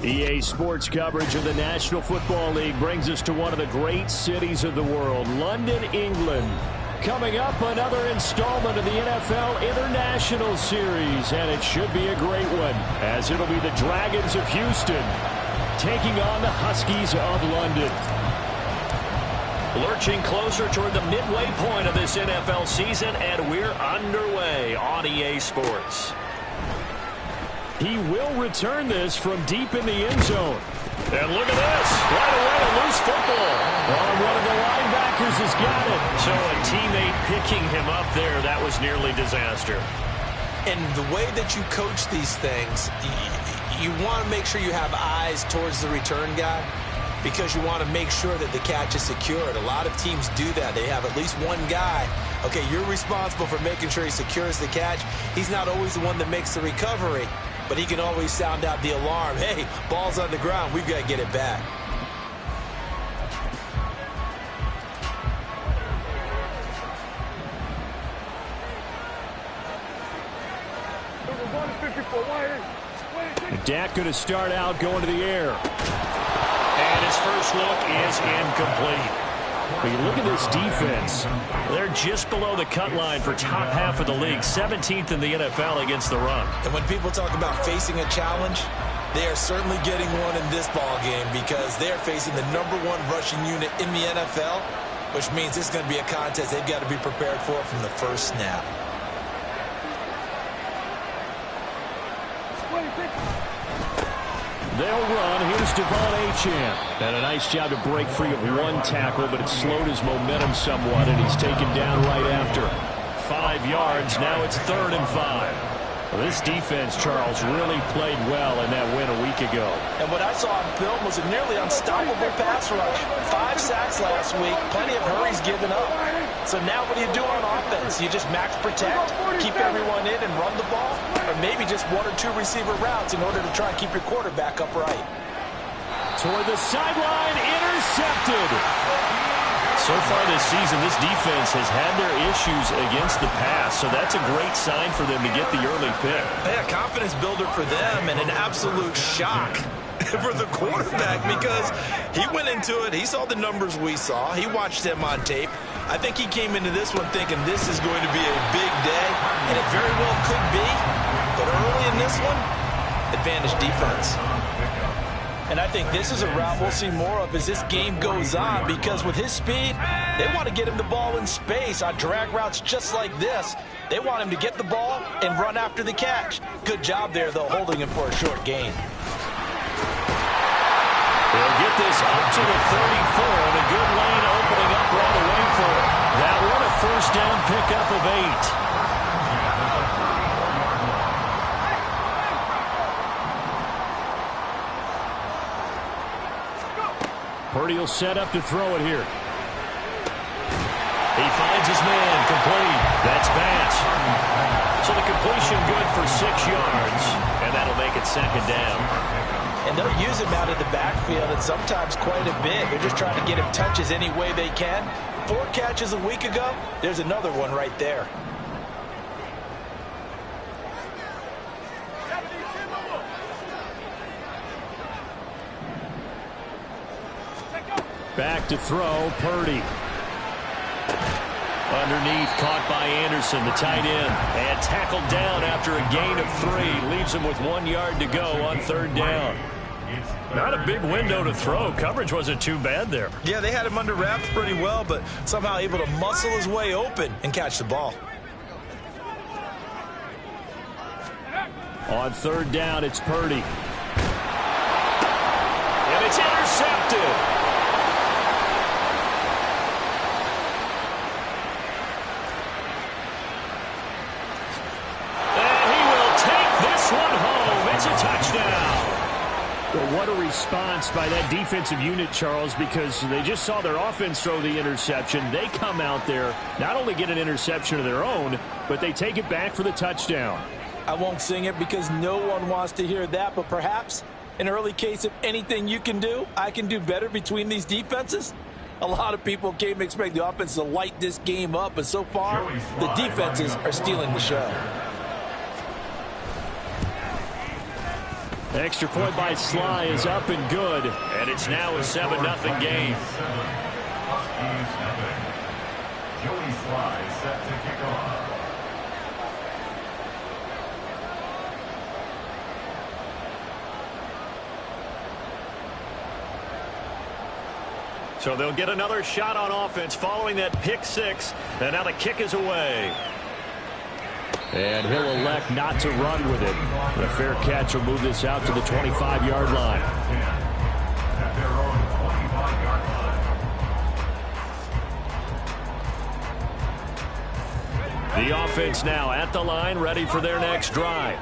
EA Sports coverage of the National Football League brings us to one of the great cities of the world, London, England. Coming up, another installment of the NFL International Series, and it should be a great one, as it'll be the Dragons of Houston taking on the Huskies of London. Lurching closer toward the midway point of this NFL season, and we're underway on EA Sports. He will return this from deep in the end zone. And look at this. Right away, a loose football. One of the linebackers has got it. So a teammate picking him up there, that was nearly disaster. And the way that you coach these things, you want to make sure you have eyes towards the return guy because you want to make sure that the catch is secured. A lot of teams do that. They have at least one guy. Okay, you're responsible for making sure he secures the catch. He's not always the one that makes the recovery, but he can always sound out the alarm. Hey, ball's on the ground. We've got to get it back. Dak going to start out going to the air. And his first look is incomplete. But you look at this defense. They're just below the cut line for top half of the league, 17th in the NFL against the run. And when people talk about facing a challenge, they are certainly getting one in this ball game because they're facing the #1 rushing unit in the NFL, which means this is going to be a contest they've got to be prepared for from the first snap. They'll run. Here's Devon Achane. And a nice job to break free of one tackle, but it slowed his momentum somewhat, and he's taken down right after. 5 yards. Now it's 3rd and 5. Well, this defense, Charles, really played well in that win a week ago. And what I saw on film was a nearly unstoppable pass rush. 5 sacks last week. Plenty of hurries given up. So now what do you do on offense? You just max protect, keep everyone in and run the ball? Or maybe just 1 or 2 receiver routes in order to try and keep your quarterback upright. Toward the sideline, intercepted. So far this season, this defense has had their issues against the pass, so that's a great sign for them to get the early pick. Yeah, confidence builder for them and an absolute shock for the quarterback because he went into it. He saw the numbers we saw. He watched them on tape. I think he came into this one thinking this is going to be a big day, and it very well could be. But early in this one, advantage defense. And I think this is a route we'll see more of as this game goes on because with his speed, they want to get him the ball in space on drag routes just like this. They want him to get the ball and run after the catch. Good job there, though, holding him for a short gain. They'll get this up to the 34, and a good lane opening up right away for him. That one, a first down pickup of 8. Purdy will set up to throw it here. He finds his man, complete. That's Bass. So the completion good for 6 yards, and that'll make it 2nd down. And they'll use him out of the backfield, and sometimes quite a bit. They're just trying to get him touches any way they can. 4 catches a week ago. There's another one right there. Back to throw, Purdy. Underneath, caught by Anderson, the tight end. And tackled down after a gain of 3. Leaves him with 1 yard to go on 3rd down. Not a big window to throw. Coverage wasn't too bad there. Yeah, they had him under wraps pretty well, but somehow able to muscle his way open and catch the ball. On 3rd down, it's Purdy. And it's intercepted. Well, what a response by that defensive unit, Charles, because they just saw their offense throw the interception. They come out there, not only get an interception of their own, but they take it back for the touchdown. I won't sing it because no one wants to hear that, but perhaps an early case of anything you can do, I can do better between these defenses. A lot of people came to expect the offense to light this game up, but so far, the defenses are stealing the show. Extra point by Sly is up and good. And it's now a 7-0 game. Joey Sly set to kick off. So they'll get another shot on offense following that pick six. And now the kick is away. And he'll elect not to run with it. The fair catch will move this out to the 25-yard line. At their own 25-yard line. The offense now at the line, ready for their next drive.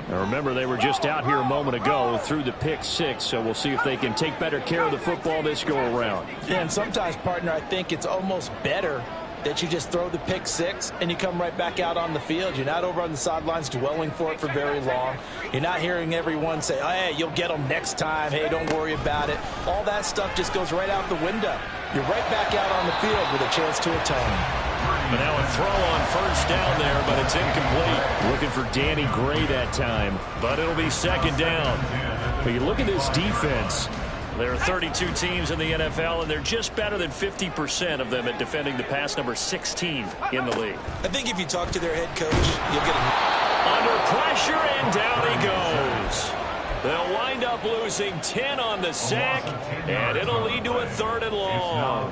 Now remember, they were just out here a moment ago through the pick six, so we'll see if they can take better care of the football this go-around. Yeah, and sometimes, partner, I think it's almost better that you just throw the pick six and you come right back out on the field. You're not over on the sidelines dwelling for it for very long. You're not hearing everyone say, oh, hey, you'll get them next time. Hey, don't worry about it. All that stuff just goes right out the window. You're right back out on the field with a chance to atone. But now a throw on first down there, but it's incomplete. Looking for Danny Gray that time. But it'll be second down. But you look at this defense. There are 32 teams in the NFL, and they're just better than 50% of them at defending the pass, number 16 in the league. I think if you talk to their head coach, you'll get Under pressure, and down he goes. They'll wind up losing 10 on the sack, and it'll lead to a 3rd and long.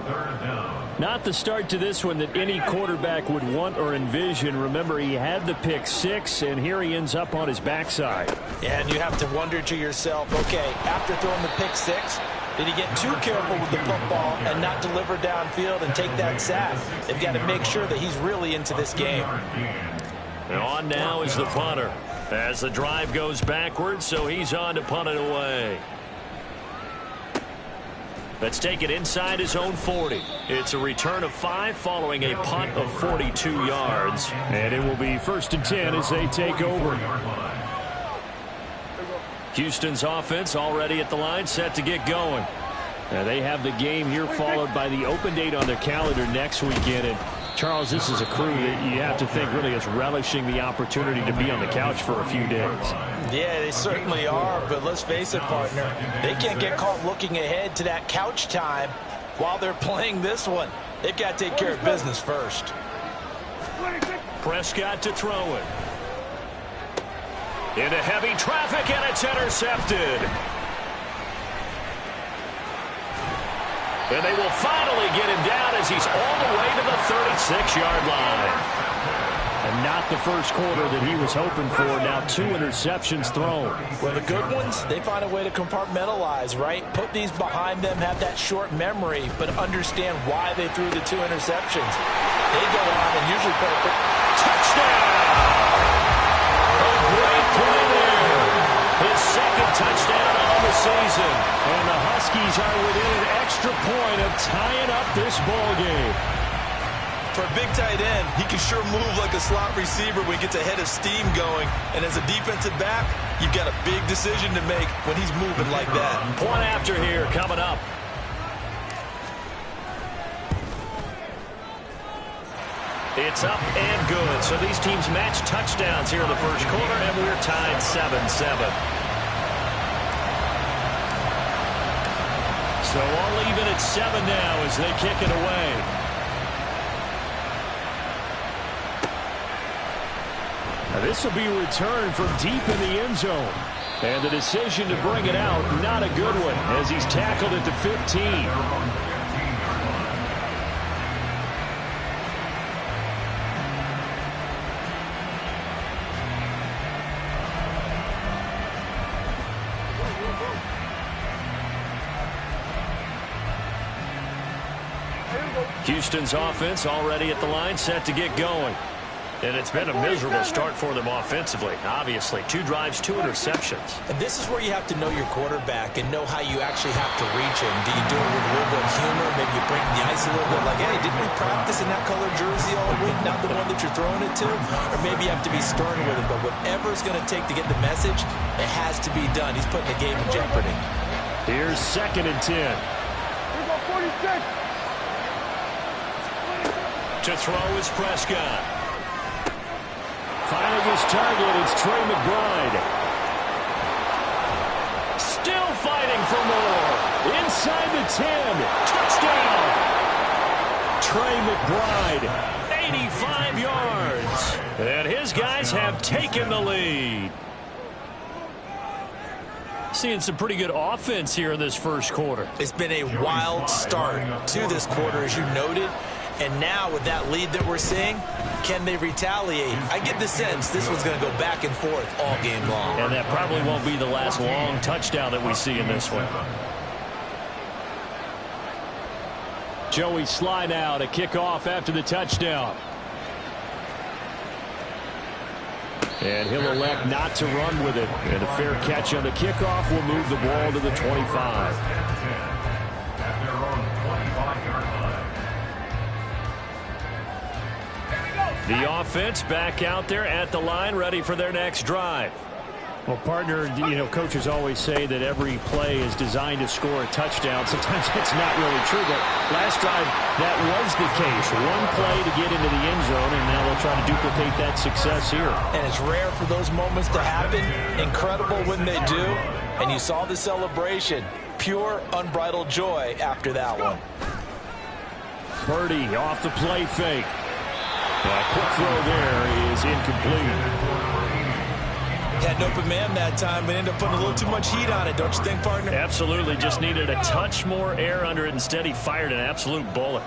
Not the start to this one that any quarterback would want or envision. Remember, he had the pick six, and here he ends up on his backside. Yeah, and you have to wonder to yourself, okay, after throwing the pick six, did he get too careful with the football and not deliver downfield and take that sack? They've got to make sure that he's really into this game. And on now is the punter as the drive goes backwards, so he's on to punt it away. Let's take it inside his own 40. It's a return of 5 following a punt of 42 yards. And it will be 1st and 10 as they take over. Houston's offense already at the line, set to get going. Now they have the game here followed by the open date on their calendar next weekend. And Charles, this is a crew that you have to think really is relishing the opportunity to be on the couch for a few days. Yeah, they certainly are, but let's face it, partner, they can't get caught looking ahead to that couch time while they're playing this one. They've got to take care of business first. Prescott to throw it. Into heavy traffic, and it's intercepted. And they will finally get him down as he's all the way to the 36-yard line. And not the first quarter that he was hoping for. Now 2 interceptions thrown. Well, the good ones, they find a way to compartmentalize, right? Put these behind them, have that short memory, but understand why they threw the 2 interceptions. They go on and usually put a touchdown. A great play there. His 2nd touchdown on the season. And the Huskies are within an extra point of tying up this ball game. For a big tight end, he can sure move like a slot receiver when he gets a head of steam going. And as a defensive back, you've got a big decision to make when he's moving like that. Point after here coming up. It's up and good. So these teams match touchdowns here in the first quarter, and we're tied 7-7. So all even at 7 now as they kick it away. Now this will be returned from deep in the end zone. And the decision to bring it out, not a good one, as he's tackled at the 15. Houston's offense already at the line, set to get going. And it's been a miserable start for them offensively. Obviously, 2 drives, 2 interceptions. And this is where you have to know your quarterback and know how you actually have to reach him. Do you do it with a little bit of humor? Maybe you break the ice a little bit like, hey, didn't we practice in that color jersey all week, not the one that you're throwing it to? Or maybe you have to be stern with him. But whatever it's going to take to get the message, it has to be done. He's putting the game in jeopardy. Here's 2nd and 10. Here go 46. To throw is Prescott. Finding his target, it's Trey McBride. fighting for more. Inside the 10. Touchdown. Trey McBride, 85 yards. And his guys have taken the lead. Seeing some pretty good offense here in this first quarter. It's been a wild start to this quarter, as you noted. And now with that lead that we're seeing, can they retaliate? I get the sense this one's going to go back and forth all game long. And that probably won't be the last long touchdown that we see in this one. Joey Sly now to kick off after the touchdown. And he'll elect not to run with it. And a fair catch on the kickoff will move the ball to the 25. The offense back out there at the line, ready for their next drive. Well, partner, coaches always say that every play is designed to score a touchdown. Sometimes it's not really true, but last drive, that was the case. One play to get into the end zone, and now they'll try to duplicate that success here. And it's rare for those moments to happen. Incredible when they do. And you saw the celebration. Pure, unbridled joy after that one. Purdy off the play fake. A quick throw there is incomplete. Had an open man that time, but ended up putting a little too much heat on it, don't you think, partner? Absolutely. Just needed a touch more air under it. Instead, he fired an absolute bullet.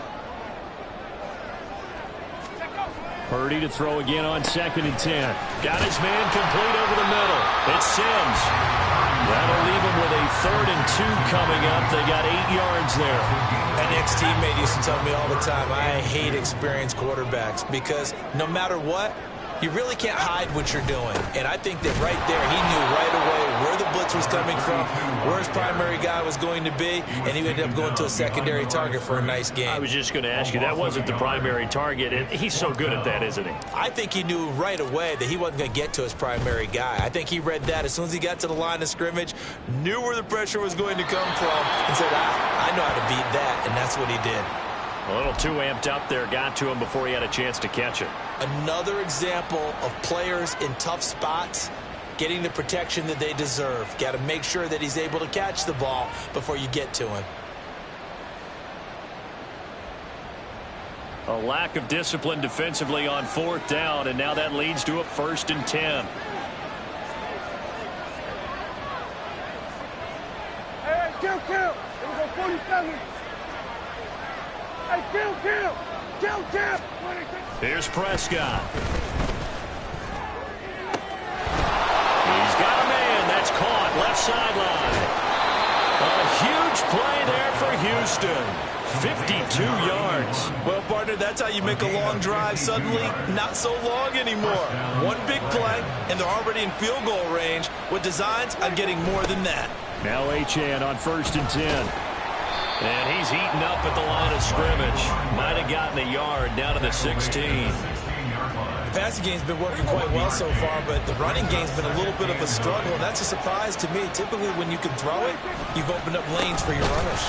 Purdy to throw again on 2nd and 10. Got his man complete over the middle. It's Sims. That'll leave him with a 3rd and 2 coming up. They got 8 yards there. An ex-teammate used to tell me all the time, I hate experienced quarterbacks because no matter what, you really can't hide what you're doing. And I think that right there, he knew right away where the blitz was coming from, where his primary guy was going to be, and he ended up going to a secondary target for a nice game. I was just going to ask you, that wasn't the primary target. And he's so good at that, isn't he? I think he knew right away that he wasn't going to get to his primary guy. I think he read that as soon as he got to the line of scrimmage, knew where the pressure was going to come from, and said, I know how to beat that, and that's what he did. A little too amped up there, got to him before he had a chance to catch it. Another example of players in tough spots getting the protection that they deserve. Got to make sure that he's able to catch the ball before you get to him. A lack of discipline defensively on 4th down, and now that leads to a 1st and 10. Hey, kill. Here we go, 47. Hey, kill. Here's Prescott. He's got a man. That's caught. Left sideline. A huge play there for Houston. 52 yards. Well, partner, that's how you make a long drive suddenly not so long anymore. One big play, and they're already in field goal range with designs on getting more than that. Now Achane on 1st and 10. And he's heating up at the line of scrimmage. Might have gotten a yard down to the 16. The passing game's been working quite well so far, but the running game's been a little bit of a struggle, and that's a surprise to me. Typically, when you can throw it, you've opened up lanes for your runners.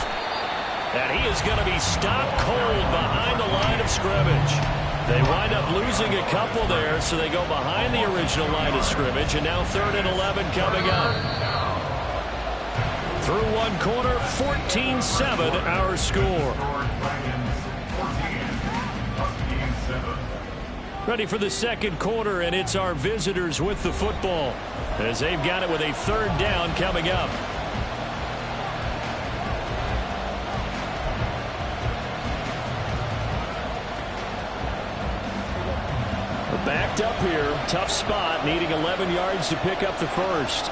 And he is going to be stopped cold behind the line of scrimmage. They wind up losing a couple there, so they go behind the original line of scrimmage, and now 3rd and 11 coming up. Through one quarter, 14-7 our score. Ready for the second quarter, and it's our visitors with the football as they've got it with a 3rd down coming up. Backed up here, tough spot, needing 11 yards to pick up the 1st.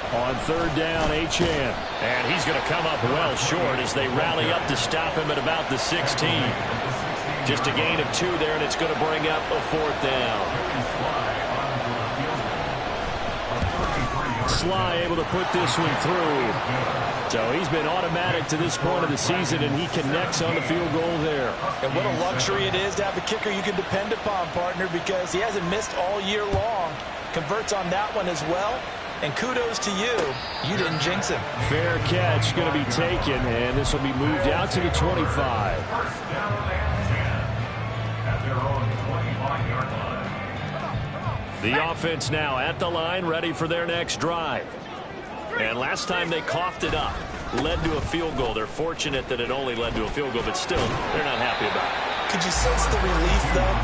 On 3rd down, Achane. And he's going to come up well short as they rally up to stop him at about the 16. Just a gain of 2 there, and it's going to bring up a 4th down. Sly able to put this one through. So he's been automatic to this point of the season, and he connects on the field goal there. And what a luxury it is to have a kicker you can depend upon, partner, because he hasn't missed all year long. Converts on that one as well. And kudos to you. You didn't jinx him. Fair catch going to be taken, and this will be moved out to the 25. their own 25-yard line. The offense now at the line, ready for their next drive. And last time they coughed it up, led to a field goal. They're fortunate that it only led to a field goal, but still, they're not happy about it. Could you sense the relief, though,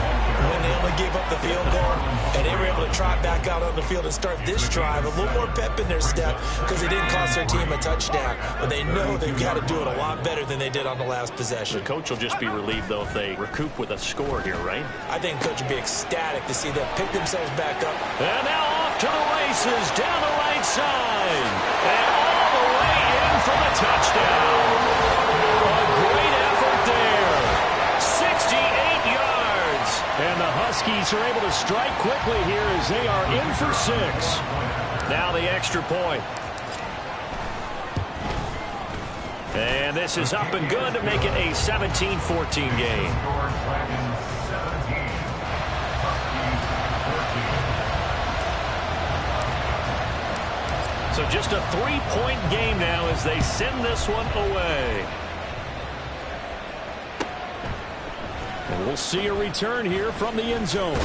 when they only gave up the field goal and they were able to trot back out on the field and start this drive? A little more pep in their step because they didn't cost their team a touchdown. But they know they've got to do it a lot better than they did on the last possession. The coach will just be relieved, though, if they recoup with a score here, right? I think the coach would be ecstatic to see them pick themselves back up. And now off to the races down the right side. And all the way in for the touchdown. A great effort there. 68 yards. And the Huskies are able to strike quickly here as they are in for 6. Now the extra point. And this is up and good to make it a 17-14 game. So just a 3-point game now as they send this one away. And we'll see a return here from the end zone.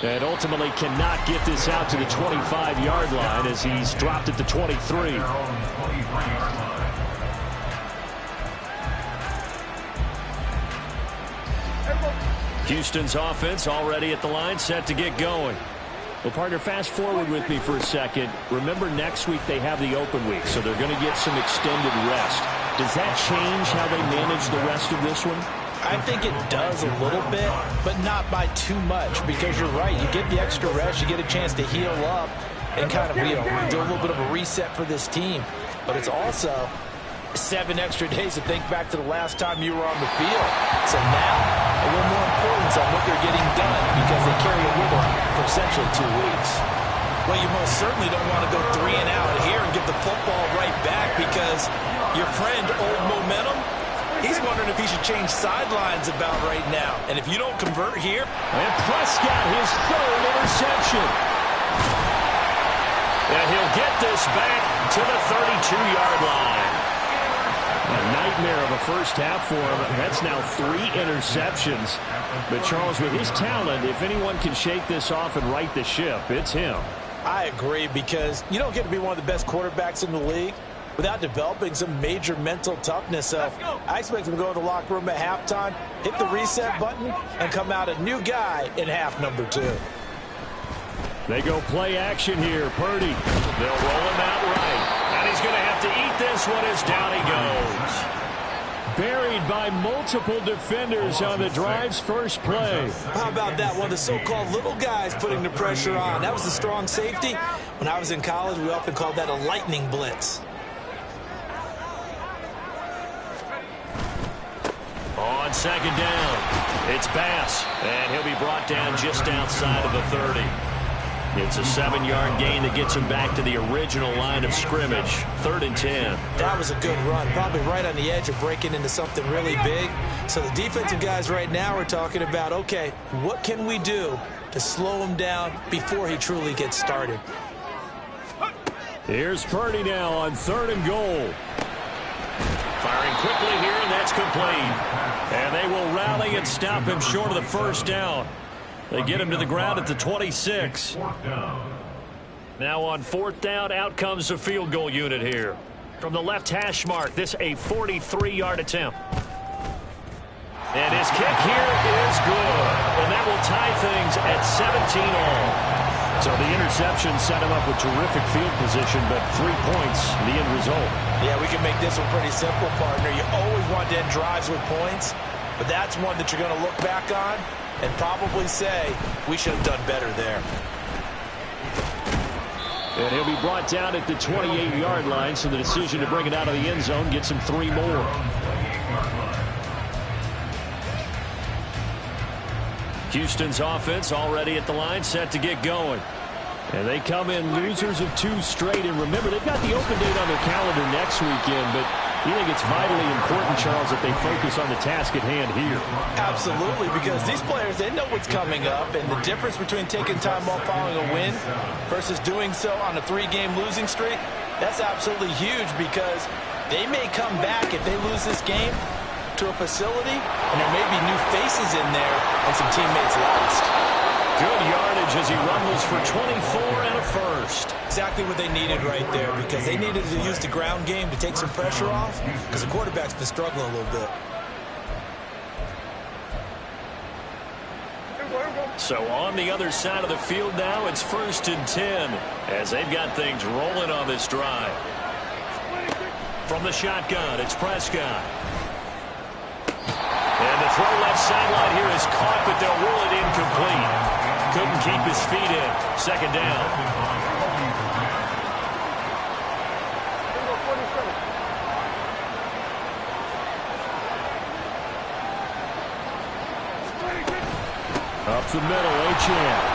And ultimately cannot get this out to the 25-yard line as he's dropped at the 23. Houston's offense already at the line, set to get going. Well, partner, fast forward with me for a second. Remember, next week they have the open week, so they're going to get some extended rest. Does that change how they manage the rest of this one? I think it does a little bit, but not by too much, because you're right. You get the extra rest, you get a chance to heal up and kind of, do a little bit of a reset for this team. But it's also 7 extra days to think back to the last time you were on the field. So now, a little more importance on what they're getting done because they carry it with them for essentially 2 weeks. Well, you most certainly don't want to go 3 and out here and get the football right back because your friend, Old Momentum, he's wondering if he should change sidelines about right now. And if you don't convert here. And Prescott, his 3rd interception. And he'll get this back to the 32-yard line. A nightmare of a first half for him. That's now 3 interceptions. But Charles, with his talent, if anyone can shake this off and right the ship, it's him. I agree, because you don't get to be one of the best quarterbacks in the league without developing some major mental toughness. So I expect him to go in the locker room at halftime, hit the reset button, and come out a new guy in half number 2. They go play action here. Purdy. They'll roll him out right. And he's going to have to eat this one as down he goes. Buried by multiple defenders on the drive's first play. How about that? One of the so-called little guys putting the pressure on. That was a strong safety. When I was in college, we often called that a lightning blitz. On second down, it's Bass, and he'll be brought down just outside of the 30. It's a 7-yard gain that gets him back to the original line of scrimmage. 3rd and 10. That was a good run, probably right on the edge of breaking into something really big. So the defensive guys right now are talking about, okay, what can we do to slow him down before he truly gets started? Here's Purdy now on 3rd and goal. Firing quickly here, and that's complete. And they will rally and stop him short of the first down. They get him to the ground at the 26. Now on 4th down, out comes the field goal unit here. From the left hash mark, this a 43-yard attempt. And his kick here is good. And that will tie things at 17 all. So the interception set him up with terrific field position, but 3 points, the end result. Yeah, we can make this one pretty simple, partner. You always want to end drives with points, but that's one that you're going to look back on and probably say, we should have done better there. And he'll be brought down at the 28-yard line, so the decision to bring it out of the end zone gets him 3 more. Houston's offense already at the line, set to get going. And they come in losers of 2 straight. And remember, they've got the open date on their calendar next weekend, but you think it's vitally important, Charles, that they focus on the task at hand here? Absolutely, because these players, they know what's coming up, and the difference between taking time off following a win versus doing so on a 3-game losing streak, that's absolutely huge, because they may come back if they lose this game back to a facility, and there may be new faces in there and some teammates lost. Good yardage as he rumbles for 24 and a first. Exactly what they needed right there, because they needed to use the ground game to take some pressure off, because the quarterback's been struggling a little bit. So on the other side of the field now, it's 1st and 10 as they've got things rolling on this drive. From the shotgun, it's Prescott. And the throw left sideline here is caught, but they'll rule it incomplete. Couldn't keep his feet in. 2nd down. Up the middle, Achane.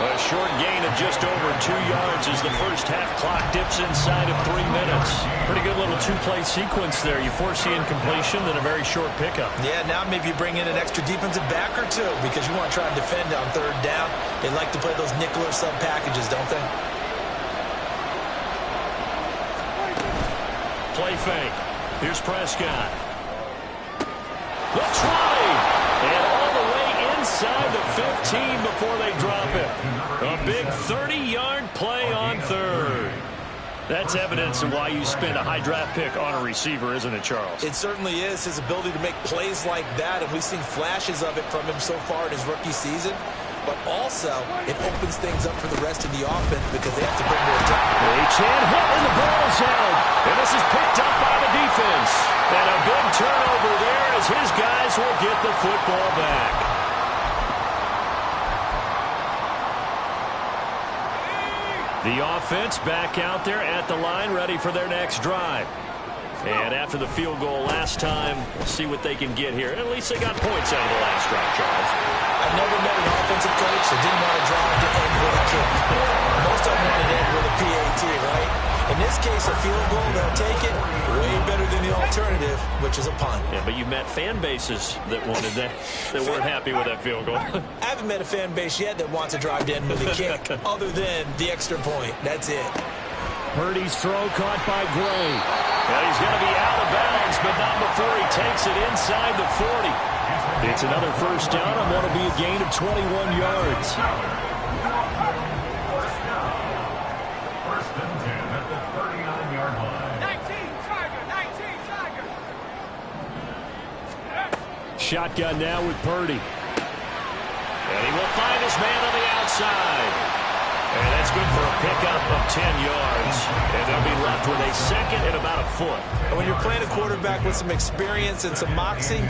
A short gain of just over 2 yards as the first half clock dips inside of 3 minutes. Pretty good little two-play sequence there. You force the incompletion, then a very short pickup. Yeah, now maybe you bring in an extra defensive back or two because you want to try and defend on 3rd down. They like to play those nickel or sub packages, don't they? Play fake. Here's Prescott. The try. And all the way inside the 15 before they drop it. A big 30-yard play on 3rd. That's evidence of why you spend a high draft pick on a receiver, isn't it, Charles? It certainly is, his ability to make plays like that, and we've seen flashes of it from him so far in his rookie season. But also, it opens things up for the rest of the offense because they have to bring more time. Achane hit and the ball is out. And this is picked up by the defense. And a big turnover there as his guys will get the football back. The offense back out there at the line, ready for their next drive. And after the field goal last time, we'll see what they can get here. At least they got points out of the last drive, Charles. I've never met an offensive coach that didn't want to drive to end with a kick. Most of them want to end with a PAT, right? In this case, a field goal, they'll take it way better than the alternative, which is a punt. Yeah, but you met fan bases that wanted that, that weren't happy with that field goal. I haven't met a fan base yet that wants to drive to end with a kick, other than the extra point. That's it. Purdy's throw caught by Gray. Well, he's going to be out of bounds, but not before he takes it inside the 40. It's another first down and what will be a gain of 21 yards. First and 10 at the 39-yard line. 19, Tiger. Shotgun now with Purdy. And he will find his man on the outside. And that's good for a pickup of 10 yards. And they'll be left with a second and about a foot. And when you're playing a quarterback with some experience and some moxie,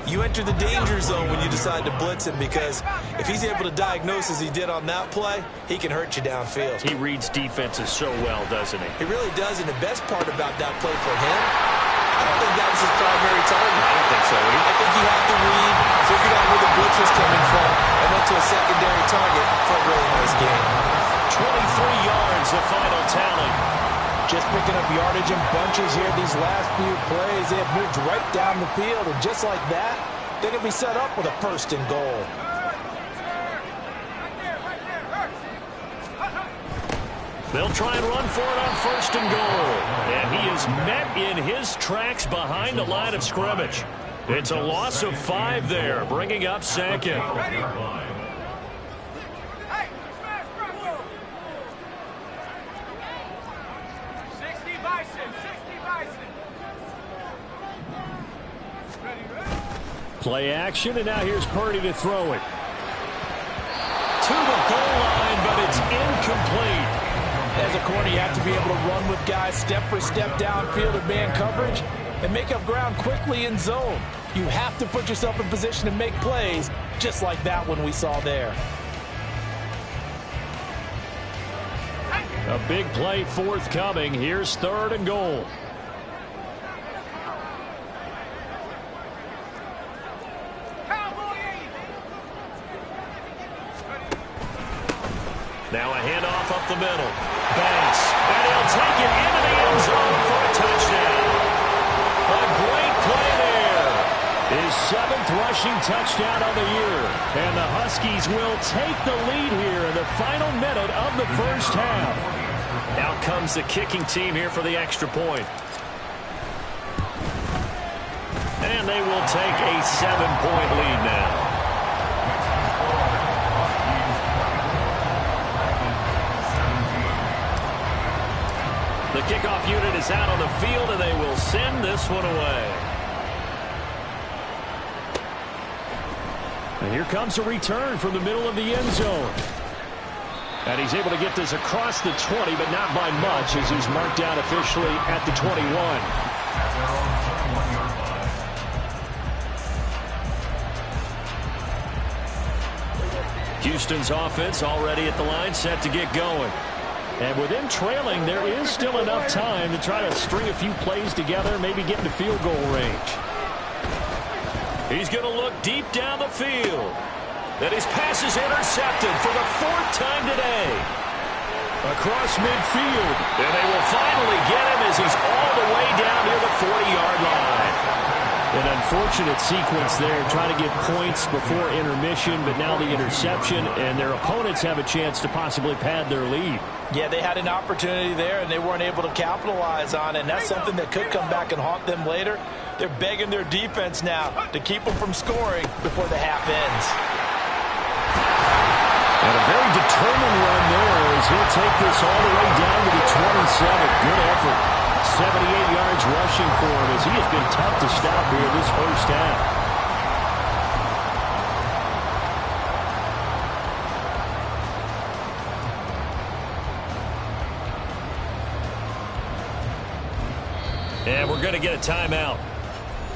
you enter the danger zone when you decide to blitz him, because if he's able to diagnose as he did on that play, he can hurt you downfield. He reads defenses so well, doesn't he? He really does, and the best part about that play for him, I don't think that was his primary target. I don't think so either. I think he had to read, figured out where the blitz was coming from, and went to a secondary target for a really nice game. 23 yards, the final tally. Just picking up yardage in bunches here these last few plays. They have moved right down the field, and just like that, they're going to be set up with a 1st and goal. They'll try and run for it on 1st and goal. And he is met in his tracks behind the line of scrimmage. It's a loss of 5 there, bringing up 2nd. 60 Bison. Play action, and now here's Purdy to throw it. To the goal line, but it's incomplete. As a corner, you have to be able to run with guys step for step downfield in man coverage and make up ground quickly in zone. You have to put yourself in position to make plays, just like that one we saw there. A big play forthcoming. Here's 3rd and goal. Now a handoff up the middle. Banks. And he'll take it into the end zone for a touchdown. A great play there. His 7th rushing touchdown on the year. And the Huskies will take the lead here in the final minute of the first half. Out comes the kicking team here for the extra point. And they will take a 7-point lead now. The kickoff unit is out on the field, and they will send this one away. And here comes a return from the middle of the end zone. And he's able to get this across the 20, but not by much, as he's marked down officially at the 21. Houston's offense already at the line, set to get going. And with them trailing, there is still enough time to try to string a few plays together, maybe get into field goal range. He's going to look deep down the field. And his pass is intercepted for the 4th time today. Across midfield. And they will finally get him as he's all the way down near the 40-yard line. An unfortunate sequence there, trying to get points before intermission, but now the interception, and their opponents have a chance to possibly pad their lead. Yeah, they had an opportunity there, and they weren't able to capitalize on it, and that's something that could come back and haunt them later. They're begging their defense now to keep them from scoring before the half ends. And a very determined run there as he'll take this all the way down to the 27. Good effort. 78 yards rushing for him as he has been tough to stop here this first half. And we're going to get a timeout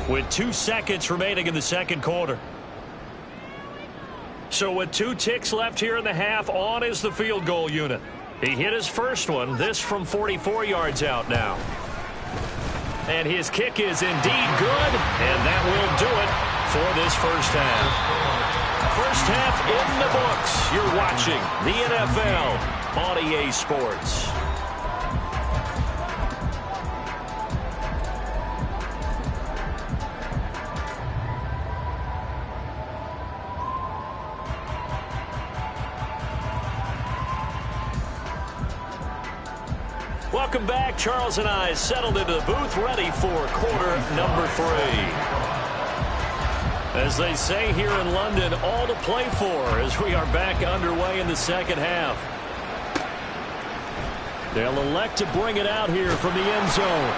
with 2 seconds remaining in the second quarter. So with 2 ticks left here in the half, on is the field goal unit. He hit his first one, this from 44 yards out now. And his kick is indeed good, and that will do it for this first half. First half in the books. You're watching the NFL on EA Sports. Welcome back. Charles and I settled into the booth, ready for quarter number 3. As they say here in London, all to play for as we are back underway in the second half. They'll elect to bring it out here from the end zone.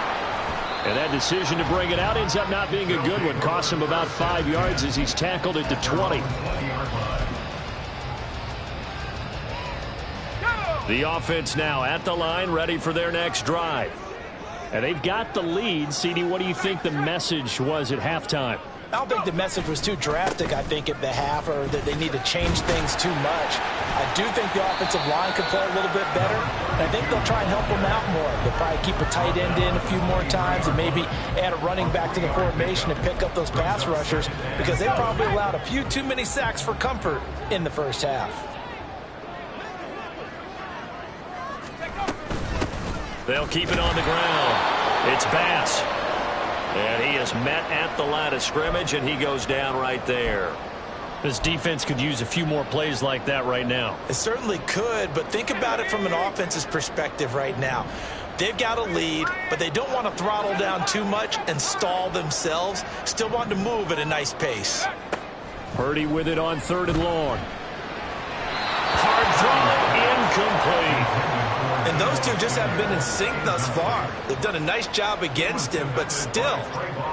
And that decision to bring it out ends up not being a good one. Costs him about 5 yards as he's tackled at the 20. The offense now at the line, ready for their next drive. And they've got the lead. CD, what do you think the message was at halftime? I don't think the message was too drastic, I think, at the half, or that they need to change things too much. I do think the offensive line could play a little bit better, and I think they'll try and help them out more. They'll probably keep a tight end in a few more times and maybe add a running back to the formation and pick up those pass rushers, because they probably allowed a few too many sacks for comfort in the first half. They'll keep it on the ground. It's Bass. And he is met at the line of scrimmage, and he goes down right there. This defense could use a few more plays like that right now. It certainly could, but think about it from an offense's perspective right now. They've got a lead, but they don't want to throttle down too much and stall themselves. Still want to move at a nice pace. Purdy with it on 3rd and long. Hard throw, incomplete. And those two just haven't been in sync thus far. They've done a nice job against him, but still,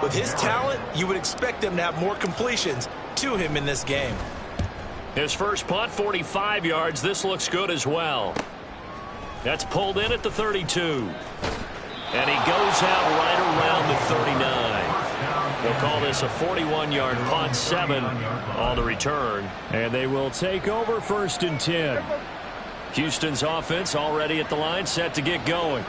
with his talent, you would expect them to have more completions to him in this game. His first punt, 45 yards. This looks good as well. That's pulled in at the 32. And he goes out right around the 39. They'll call this a 41-yard punt, 7 on the return. And they will take over 1st and 10. Houston's offense already at the line, set to get going.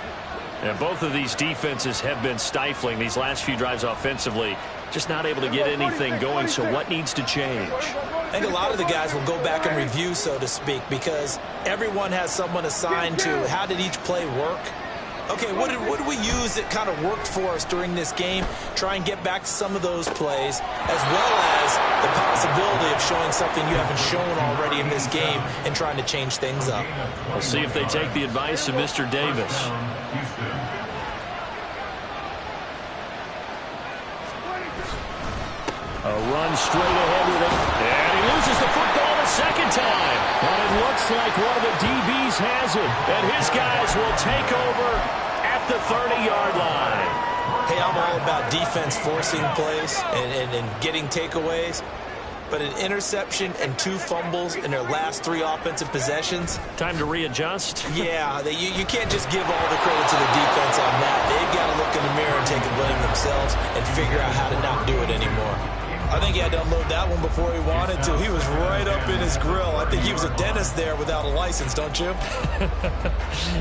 And both of these defenses have been stifling these last few drives offensively. Just not able to get anything going, so what needs to change? I think a lot of the guys will go back and review, so to speak, because everyone has someone assigned to how did each play work. Okay, what did we use that kind of worked for us during this game? Try and get back to some of those plays, as well as the possibility of showing something you haven't shown already in this game and trying to change things up. We'll see if they take the advice of Mr. Davis. A run straight ahead with it. And he loses the football the second time. But it looks like one of the DBs has it. And his guys will take over at the 30-yard line. Hey, I'm all about defense forcing plays and getting takeaways. But an interception and 2 fumbles in their last 3 offensive possessions. Time to readjust? Yeah, you can't just give all the credit to the defense on that. They've got to look in the mirror and take a blame themselves and figure out how to not do it anymore. I think he had to unload that one before he wanted to. He was right up in his grill. I think he was a dentist there without a license, don't you?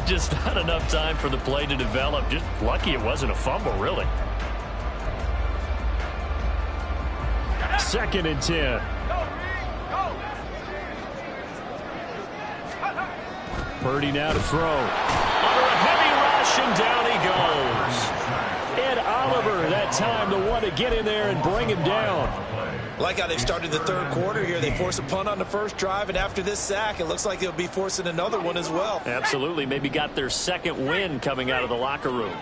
Just not enough time for the play to develop. Just lucky it wasn't a fumble, really. 2nd and 10. Purdy now to throw. Under a heavy rush, and down he goes. Ed Oliver, that time the one to get in there and bring him down. Like how they've started the 3rd quarter here. They force a punt on the first drive, and after this sack, it looks like they'll be forcing another one as well. Absolutely. Maybe got their 2nd win coming out of the locker room.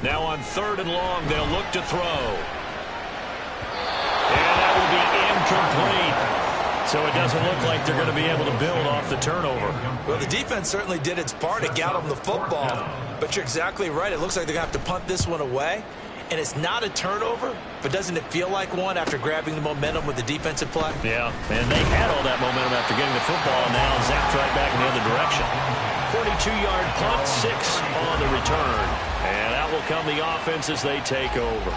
Now on 3rd and long, they'll look to throw. And that will be incomplete. So it doesn't look like they're going to be able to build off the turnover. Well, the defense certainly did its part to get them the football. But you're exactly right. It looks like they're going to have to punt this one away. And it's not a turnover, but doesn't it feel like one after grabbing the momentum with the defensive play? Yeah, and they had all that momentum after getting the football, and now zapped right back in the other direction. 42-yard punt, 6 on the return. And out will come the offense as they take over.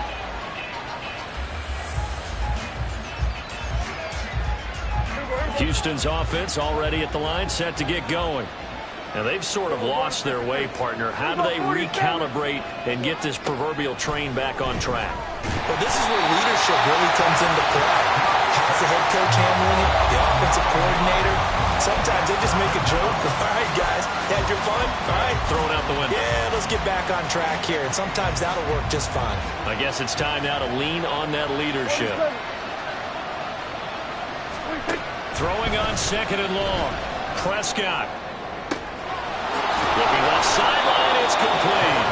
Houston's offense already at the line, set to get going. Now, they've sort of lost their way, partner. How do they recalibrate and get this proverbial train back on track? Well, this is where leadership really comes into play. How's the head coach handling it? The offensive coordinator? Sometimes they just make a joke. All right, guys, had your fun? All right. Throwing out the window. Yeah, let's get back on track here. And sometimes that'll work just fine. I guess it's time now to lean on that leadership. Throwing on 2nd and long. Prescott. Looking left sideline, it's complete.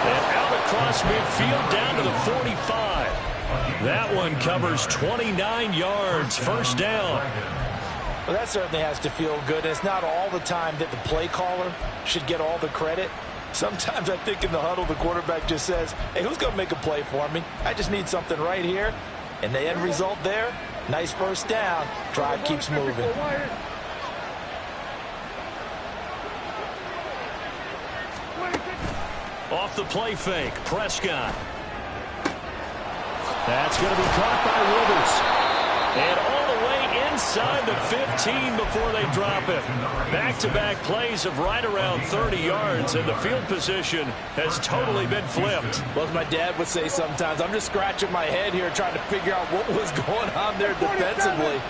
And out across midfield down to the 45. That one covers 29 yards, 1st down. Well, that certainly has to feel good. And it's not all the time that the play caller should get all the credit. Sometimes I think in the huddle, the quarterback just says, hey, who's going to make a play for me? I just need something right here. And the end result there, nice 1st down. Drive keeps moving. Off the play fake, Prescott. That's going to be caught by Withers. And all the way inside the 15 before they drop it. Back-to-back plays of right around 30 yards, and the field position has totally been flipped. Well, as my dad would say sometimes, I'm just scratching my head here trying to figure out what was going on there defensively.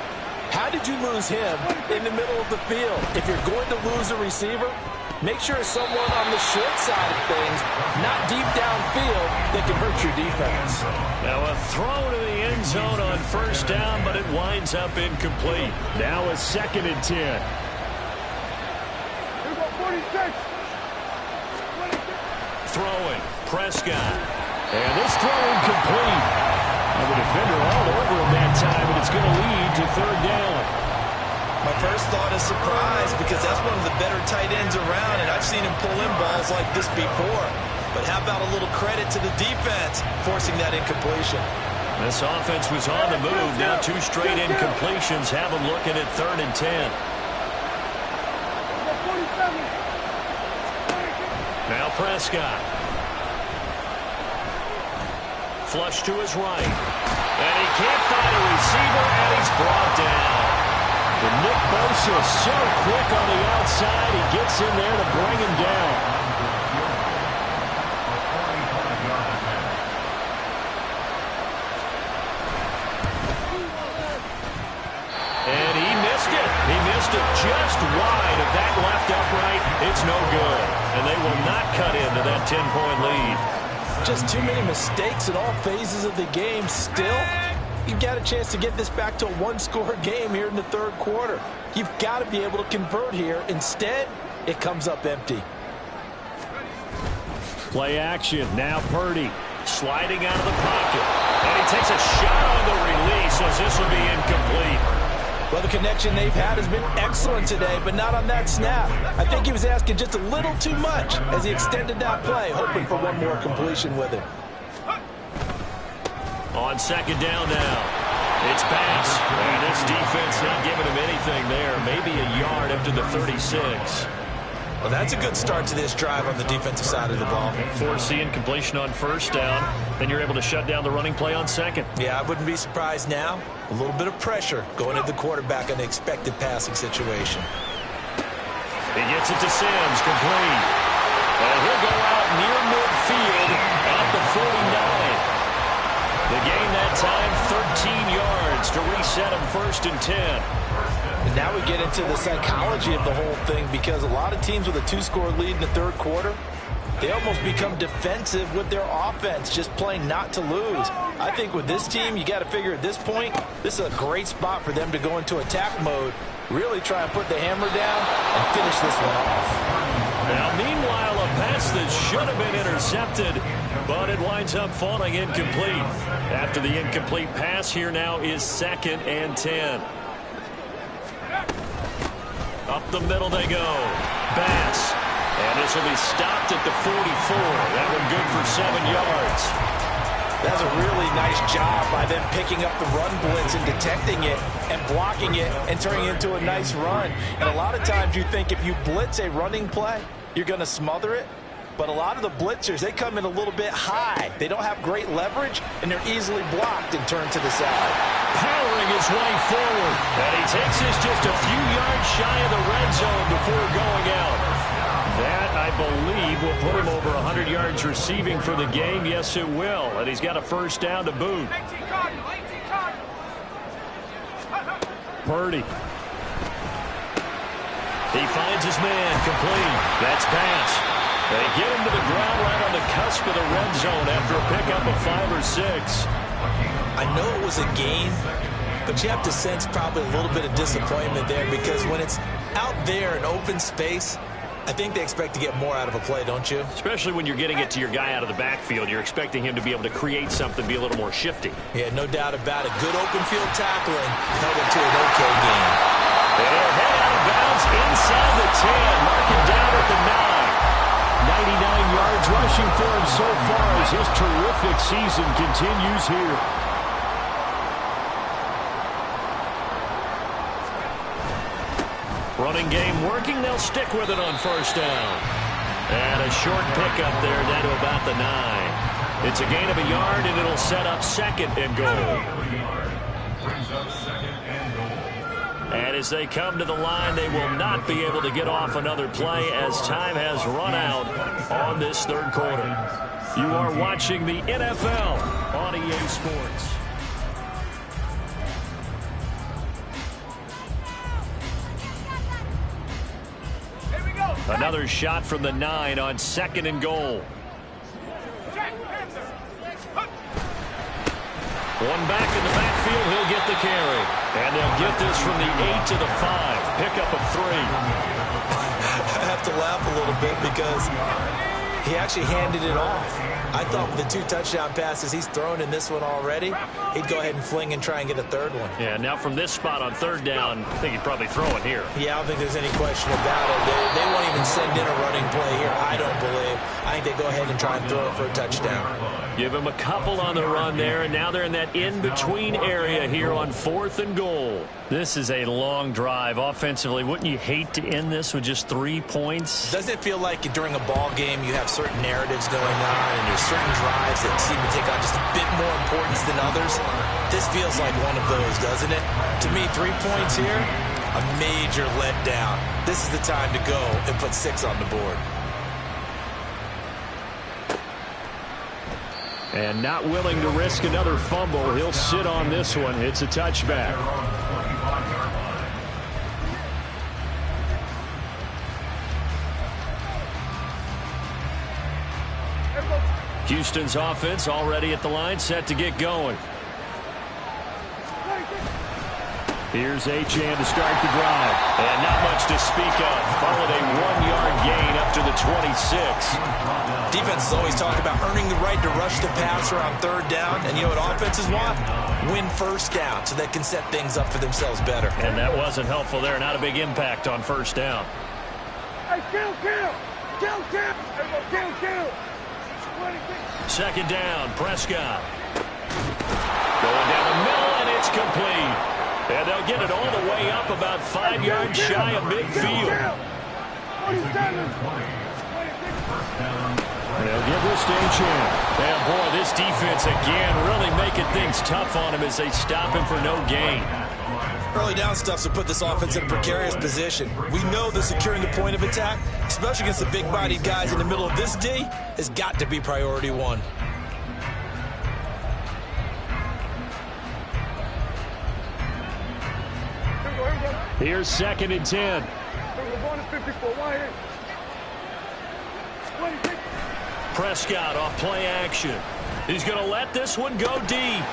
How did you lose him in the middle of the field? If you're going to lose a receiver, make sure it's someone on the short side of things, not deep downfield, that can hurt your defense. Now a throw to the end zone on 1st down, but it winds up incomplete. Now a 2nd and 10. Throwing, Prescott. And this throw incomplete. And the defender all over him that time, and it's going to lead to 3rd down. My first thought is surprise, because that's one of the better tight ends around, and I've seen him pull in balls like this before. But how about a little credit to the defense forcing that incompletion? This offense was on the move. Now 2 straight incompletions have them looking at 3rd and 10. Now Prescott. Flush to his right. And he can't find a receiver, and he's brought down. And Nick Bosa so quick on the outside. He gets in there to bring him down. And he missed it. He missed it just wide of that left upright. It's no good. And they will not cut into that 10-point lead. Just too many mistakes in all phases of the game. Still, you've got a chance to get this back to a 1-score game here in the 3rd quarter. You've got to be able to convert here. Instead, it comes up empty. Play action. Now Purdy. Sliding out of the pocket. And he takes a shot on the release as this will be incomplete. Well, the connection they've had has been excellent today, but not on that snap. I think he was asking just a little too much as he extended that play, hoping for one more completion with it. On second down now. It's pass. And this defense not giving him anything there. Maybe a yard up to the 36. Well, that's a good start to this drive on the defensive side of the ball. Force the incompletion on first down. Then you're able to shut down the running play on second. Yeah, I wouldn't be surprised now. A little bit of pressure going at the quarterback in the expected passing situation. He gets it to Sims, complete. And he'll go out near midfield at the 49. The gain that time, 13 yards to reset him 1st and 10. And now we get into the psychology of the whole thing, because a lot of teams with a 2-score lead in the third quarter, they almost become defensive with their offense, just playing not to lose. I think with this team, you got to figure at this point, this is a great spot for them to go into attack mode, really try and put the hammer down and finish this one off. Now, meanwhile, a pass that should have been intercepted, but it winds up falling incomplete. After the incomplete pass, here now is 2nd and 10. Up the middle they go. Bass. And this will be stopped at the 44. That one good for 7 yards. That's a really nice job by them picking up the run blitz and detecting it and blocking it and turning it into a nice run. And a lot of times you think if you blitz a running play, you're going to smother it. But a lot of the blitzers, they come in a little bit high. They don't have great leverage, and they're easily blocked and turned to the side. Powering his way forward. And he takes this just a few yards shy of the red zone before going out. That, I believe, will put him over 100 yards receiving for the game. Yes, it will. And he's got a first down to boot. 18 Cardinal, 18 Cardinal. Purdy. He finds his man, complete. That's pass. They get him to the ground right on the cusp of the red zone after a pickup of 5 or 6. I know it was a gain, but you have to sense probably a little bit of disappointment there, because when it's out there in open space, I think they expect to get more out of a play, don't you? Especially when you're getting it to your guy out of the backfield. You're expecting him to be able to create something, be a little more shifty. Yeah, no doubt about it. Good open field tackling held him to an okay game. They'll head out of bounds inside the 10. Mark it down at the 9. 99 yards rushing for him so far as his terrific season continues here. Running game working. They'll stick with it on first down. And a short pickup there down to about the 9. It's a gain of a yard, and it'll set up 2nd and goal. And as they come to the line, they will not be able to get off another play as time has run out on this third quarter. You are watching the NFL on EA Sports. Here we go. Another shot from the 9 on 2nd and goal. Jack Panther. One back in the backfield, he'll get the carry. And they'll get this from the 8 to the 5. Pickup of 3. I have to laugh a little bit because he actually handed it off. I thought with the 2 touchdown passes he's thrown in this one already, he'd go ahead and fling and try and get a third one. Yeah, now from this spot on third down, I think he'd probably throw it here. Yeah, I don't think there's any question about it. They won't even send in a running play here, I don't believe. I think they go ahead and try and throw it for a touchdown. Give him a couple on the run there, and now they're in that in-between area here on 4th and goal. This is a long drive offensively. Wouldn't you hate to end this with just 3 points? Doesn't it feel like during a ball game you have certain narratives going on and there's certain drives that seem to take on just a bit more importance than others? This feels like one of those, doesn't it? To me, 3 points here, a major letdown. This is the time to go and put 6 on the board. And not willing to risk another fumble, he'll sit on this one. It's a touchback. Houston's offense already at the line, set to get going. Here's Achane to start the drive. And not much to speak of. Call it a 1-yard gain up to the 26. Defenses always talk about earning the right to rush the passer on third down. And you know what offenses want? Win first down so they can set things up for themselves better. And that wasn't helpful there. Not a big impact on first down. Hey, kill! Kill! Kill! Second down, Prescott. Going down the middle, and it's complete. And they'll get it all the way up about 5 yards shy of midfield. They'll give this to Achane. And boy, this defense again really making things tough on him as they stop him for no gain. Early down stuff to put this offense in a precarious position. We know that securing the point of attack, especially against the big-bodied guys in the middle of this D, has got to be priority one. Here's 2nd and 10. Prescott off play action. He's going to let this one go deep.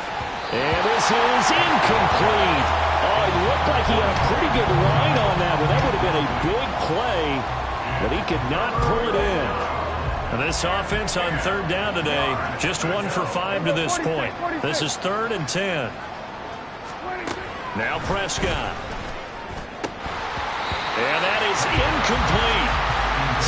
And this is incomplete. Oh, it looked like he had a pretty good line on that one. That would have been a big play, but he could not pull it in. And this offense on third down today, just 1 for 5 to this point. This is 3rd and 10. Now Prescott. And that is incomplete.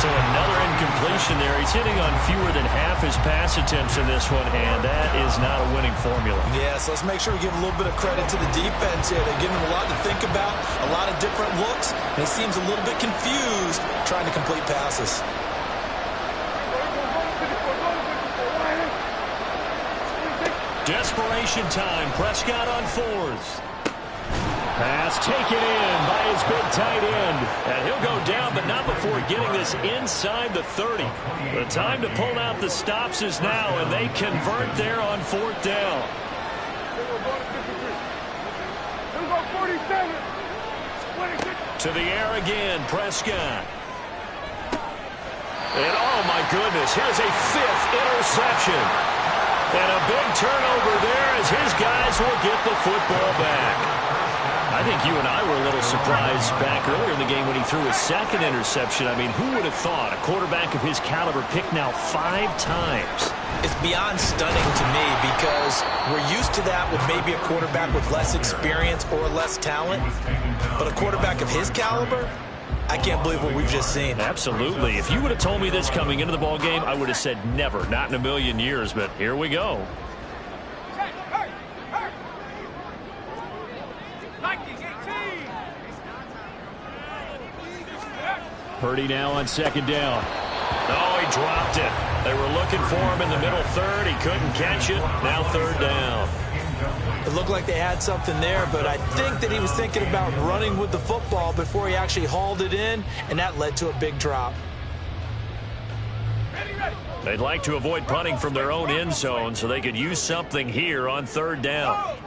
So another incompletion there. He's hitting on fewer than half his pass attempts in this one, and that is not a winning formula. Yeah, so let's make sure we give a little bit of credit to the defense here. They're giving him a lot to think about, a lot of different looks, and he seems a little bit confused trying to complete passes. Desperation time. Prescott on 4th. Pass taken in by his big tight end. And he'll go down, but not before getting this inside the 30. The time to pull out the stops is now, and they convert there on 4th down. To the air again, Prescott. And oh my goodness, here's a 5th interception. And a big turnover there as his guys will get the football back. I think you and I were a little surprised back earlier in the game when he threw his 2nd interception. I mean, who would have thought a quarterback of his caliber picked now 5 times? It's beyond stunning to me because we're used to that with maybe a quarterback with less experience or less talent. But a quarterback of his caliber, I can't believe what we've just seen. Absolutely. If you would have told me this coming into the ball game, I would have said never, not in a million years. But here we go. Purdy now on 2nd down. Oh, he dropped it. They were looking for him in the middle 3rd. He couldn't catch it. Now 3rd down. It looked like they had something there, but I think that he was thinking about running with the football before he actually hauled it in, and that led to a big drop. They'd like to avoid punting from their own end zone so they could use something here on 3rd down.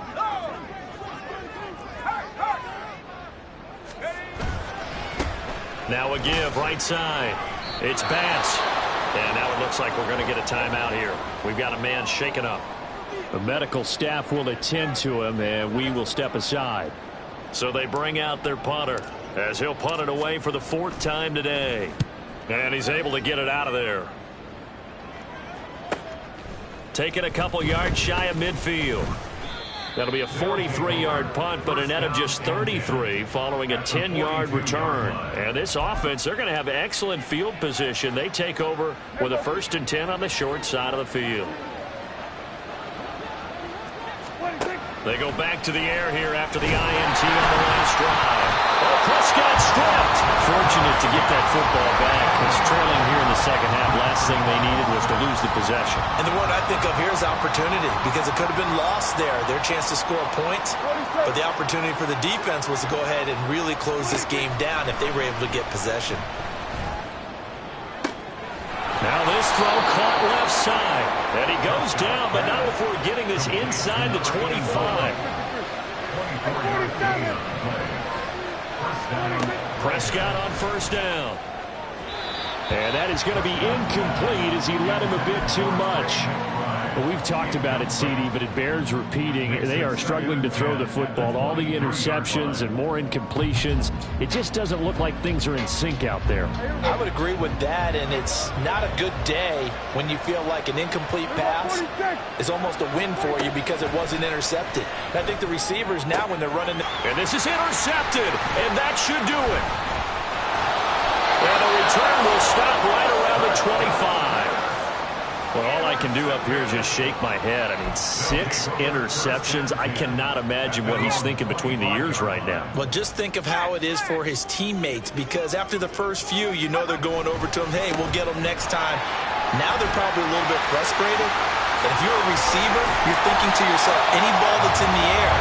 Now a give right side. It's Bass. And now it looks like we're going to get a timeout here. We've got a man shaken up. The medical staff will attend to him, and we will step aside. So they bring out their punter as he'll punt it away for the 4th time today. And he's able to get it out of there. Taking a couple yards shy of midfield. That'll be a 43-yard punt, but a net of just 33 following a 10-yard return. And this offense, they're going to have excellent field position. They take over with a 1st and 10 on the short side of the field. They go back to the air here after the INT on the last drive. Oh, Prescott stripped. Fortunate to get that football back. It's trailing here in the 2nd half. Last thing they needed was to lose the possession. And the word I think of here is opportunity, because it could have been lost there. Their chance to score points. But the opportunity for the defense was to go ahead and really close this game down if they were able to get possession. Now this throw caught left side. And he goes down, but not before getting this inside the 25. Prescott on 1st down. And that is going to be incomplete as he led him a bit too much. We've talked about it, CD, but it bears repeating. They are struggling to throw the football. All the interceptions and more incompletions. It just doesn't look like things are in sync out there. I would agree with that, and it's not a good day when you feel like an incomplete pass is almost a win for you because it wasn't intercepted. And I think the receivers now, when they're running... And this is intercepted, and that should do it. And the return will stop right around the 25. Well, all I can do up here is just shake my head. I mean, 6 interceptions. I cannot imagine what he's thinking between the ears right now. Well, just think of how it is for his teammates, because after the first few, you know they're going over to him, hey, we'll get them next time. Now they're probably a little bit frustrated. And if you're a receiver, you're thinking to yourself, any ball that's in the air,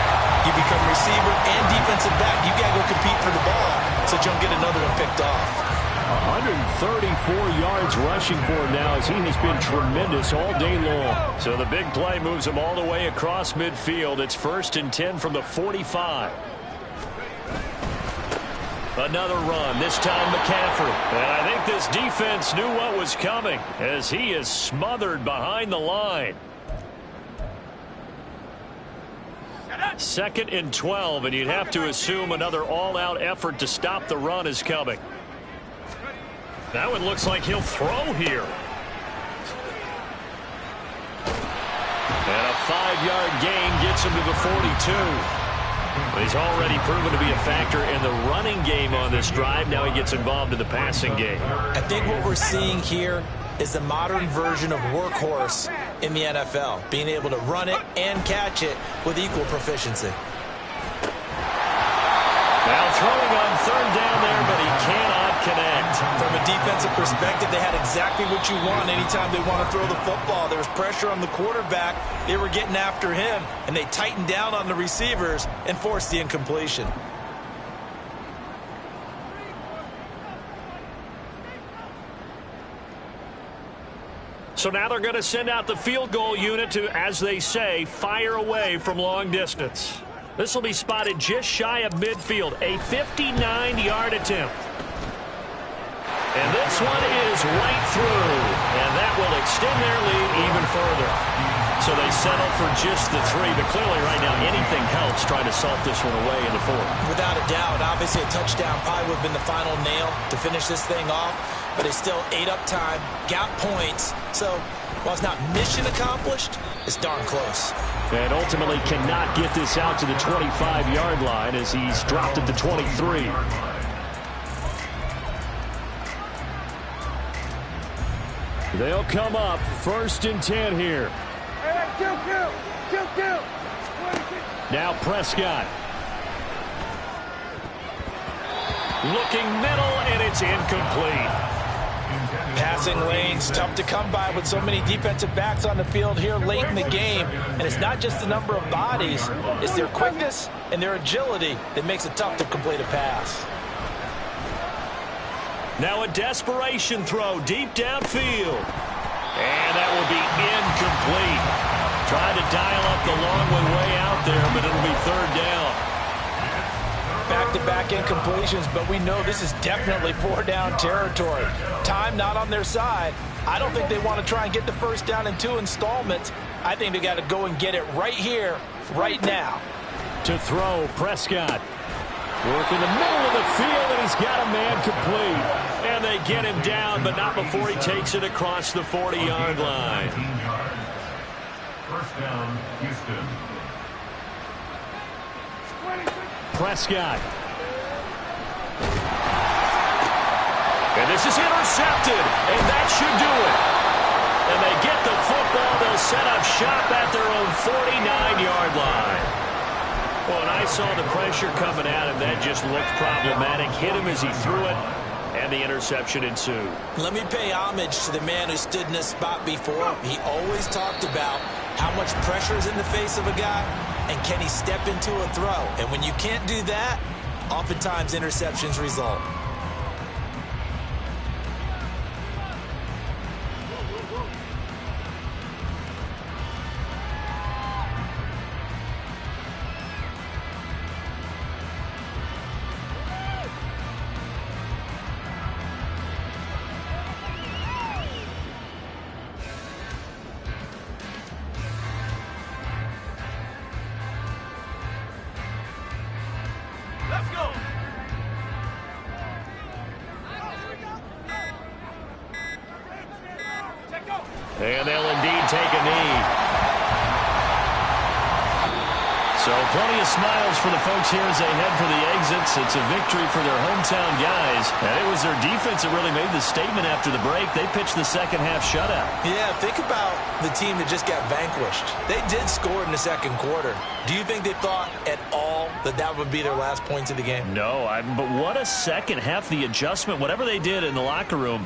you become receiver and defensive back. You got to go compete for the ball so you don't get another one picked off. 134 yards rushing for him now, as he has been tremendous all day long. So the big play moves him all the way across midfield. It's 1st and 10 from the 45. Another run, this time McCaffrey. And I think this defense knew what was coming, as he is smothered behind the line. 2nd and 12, and you'd have to assume another all-out effort to stop the run is coming. That one looks like he'll throw here. And a 5-yard gain gets him to the 42. He's already proven to be a factor in the running game on this drive. Now he gets involved in the passing game. I think what we're seeing here is the modern version of workhorse in the NFL, being able to run it and catch it with equal proficiency. Now throwing on 3rd down there, but he cannot connect. From a defensive perspective, they had exactly what you want anytime they want to throw the football. There was pressure on the quarterback. They were getting after him, and they tightened down on the receivers and forced the incompletion. So now they're going to send out the field goal unit to, as they say, fire away from long distance. This will be spotted just shy of midfield, a 59-yard attempt. And this one is right through, and that will extend their lead even further. So they settle for just the 3, but clearly right now anything helps trying to salt this one away in the 4th. Without a doubt, obviously a touchdown probably would have been the final nail to finish this thing off, but it's still ate up time, got points, so while it's not mission accomplished, it's darn close. And ultimately cannot get this out to the 25-yard line as he's dropped at the 23. They'll come up 1st and 10 here. Kill. Now Prescott. Looking middle, and it's incomplete. Passing lanes, tough to come by with so many defensive backs on the field here late in the game. And it's not just the number of bodies, it's their quickness and their agility that makes it tough to complete a pass. Now a desperation throw deep downfield. And that will be incomplete. Trying to dial up the long one way out there, but it'll be 3rd down. Back-to-back incompletions, but we know this is definitely 4-down territory. Time not on their side. I don't think they want to try and get the 1st down in 2 installments. I think they got to go and get it right here, right now. To throw, Prescott. Work in the middle of the field, and he's got a man complete. And they get him down, but not before he takes it across the 40-yard line. 1st down, Houston. Prescott. And this is intercepted, and that should do it. And they get the football. They'll set up shop at their own 49-yard line. Well, and I saw the pressure coming at him. That just looked problematic. Hit him as he threw it, and the interception ensued. Let me pay homage to the man who stood in this spot before. He always talked about how much pressure is in the face of a guy, and can he step into a throw. And when you can't do that, oftentimes interceptions result. Let's go. And they'll indeed take a knee. So plenty of smiles for the folks here as they head for the exits. It's a victory for their hometown guys. And it was their defense that really made the statement after the break. They pitched the second half shutout. Yeah, think about the team that just got vanquished. They did score in the second quarter. Do you think they thought at all that that would be their last points of the game? No, but what a second half. The adjustment, whatever they did in the locker room,